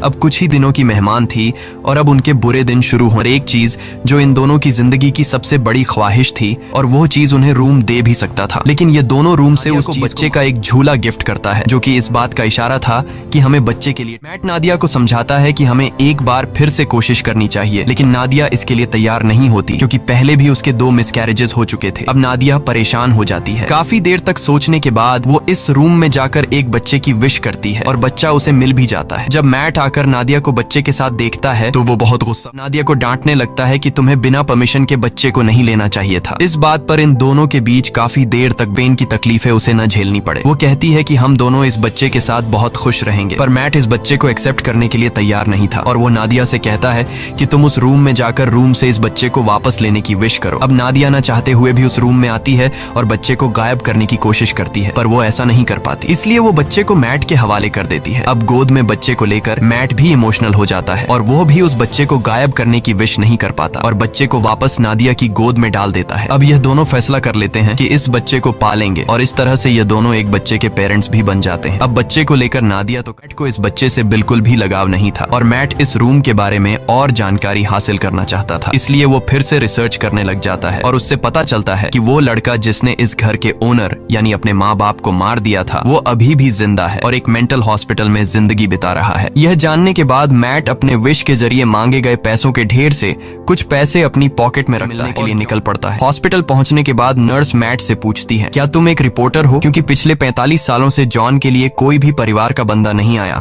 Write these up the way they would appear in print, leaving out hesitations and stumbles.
अब कुछ ही दिनों की मेहमान थी और अब उनके बुरे दिन शुरू हो। एक चीज जो इन दोनों की जिंदगी की सबसे बड़ी ख्वाहिश थी और वो चीज उन्हें रूम दे भी सकता था, लेकिन ये दोनों रूम से उस बच्चे का एक झूला गिफ्ट करता है, जो कि इस बात का इशारा था कि हमें बच्चे के लिए। मैट नादिया को समझाता है कि हमें एक बार फिर से कोशिश करनी चाहिए, लेकिन नादिया इसके लिए तैयार नहीं होती क्योंकि पहले भी उसके 2 मिसकैरेजेस हो चुके थे। अब नादिया परेशान हो जाती है। काफी देर तक सोचने के बाद वो इस रूम में जाकर एक बच्चे की विश करती है और बच्चा उसे मिल भी जाता है। जब मैट आकर नादिया को बच्चे के साथ देखता है तो वो बहुत गुस्सा नादिया को डांटने लगता है कि तुम्हें बिना परमिशन के बच्चे को नहीं लेना चाहिए था। इस बात पर इन दोनों के बीच काफी देर तक बेन की तकलीफें उसे न झेलनी पड़े। वो कहती है कि हम दोनों इस बच्चे के साथ बहुत खुश रहेंगे, पर मैट इस बच्चे को एक्सेप्ट करने के लिए तैयार नहीं था और वो नादिया से कहता है कि तुम उस रूम में जाकर रूम से इस बच्चे को वापस लेने की विश करो। अब नादिया न चाहते हुए भी उस रूम में आती है और बच्चे को गायब करने की कोशिश करती है, पर वो ऐसा नहीं कर पाती, इसलिए वो बच्चे को मैट के हवाले कर देती है। अब गोद में बच्चे को लेकर मैट भी इमोशनल हो जाता है और वो भी उस बच्चे को गायब करने की विश नहीं कर पाता और बच्चे को वापस नादिया की गोद में डाल देता है। अब यह दोनों फैसला कर लेते हैं कि इस बच्चे को पालेंगे और इस तरह से ये दोनों एक बच्चे के पेरेंट्स भी बन जाते हैं। अब बच्चे को लेकर नादिया तो मैट को इस बच्चे से बिल्कुल भी लगाव नहीं था और मैट इस रूम के बारे में और जानकारी हासिल करना चाहता था, इसलिए वो फिर से रिसर्च करने लग जाता है और उससे पता चलता है कि वो लड़का जिसने इस घर के ओनर यानी अपने माँ बाप को मार दिया था वो अभी भी जिंदा है और एक मेंटल हॉस्पिटल में जिंदगी बिता रहा है। यह जानने के बाद मैट अपने विश के जरिए मांगे गए पैसों के ढेर से कुछ पैसे अपनी पॉकेट में रखने के लिए निकल पड़ता है। हॉस्पिटल पहुंचने के बाद नर्स मैट से पूछती है, क्या तुम एक रिपोर्टर हो? क्योंकि पिछले 45 सालों से जॉन के लिए कोई भी परिवार का बंदा नहीं आया।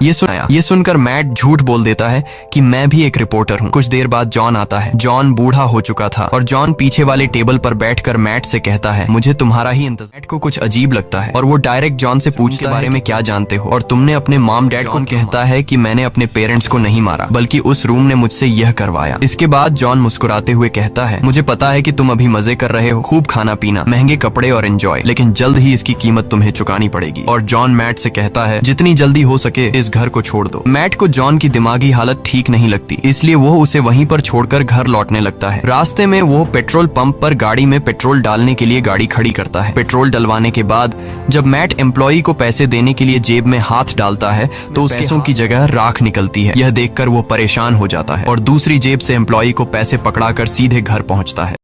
ये सुनकर मैट झूठ बोल देता है कि मैं भी एक रिपोर्टर हूँ। कुछ देर बाद जॉन आता है। जॉन बूढ़ा हो चुका था और जॉन पीछे वाले टेबल पर बैठकर मैट से कहता है, मुझे तुम्हारा ही इंतजार। मैट को कुछ अजीब लगता है और वो डायरेक्ट जॉन से पूछते बारे में क्या जानते हो और तुमने अपने मॉम डैड को कहता है कि मैंने अपने पेरेंट्स को नहीं मारा बल्कि उस रूम ने मुझसे यह करवाया। इसके बाद जॉन मुस्कुराते हुए कहता है, मुझे पता है कि तुम अभी मजे कर रहे हो, खूब खाना पीना, महंगे कपड़े और एंजॉय, लेकिन जल्द ही इसकी कीमत तुम्हें चुकानी पड़ेगी। और जॉन मैट से कहता है, जितनी जल्दी हो सके इस घर को छोड़ दो। मैट को जॉन की दिमागी हालत ठीक नहीं लगती, इसलिए वो उसे वहीं पर छोड़कर घर लौटने लगता है। रास्ते में वो पेट्रोल पंप पर गाड़ी में पेट्रोल डालने के लिए गाड़ी खड़ी करता है। पेट्रोल डलवाने के बाद जब मैट एम्प्लॉई को पैसे देने के लिए जेब में हाथ डालता है तो उस पैसों की जगह राख निकलती है। यह देखकर वो परेशान हो जाता है और दूसरी जेब से एम्प्लॉई को पैसे पकड़ाकर सीधे घर पहुंचता है।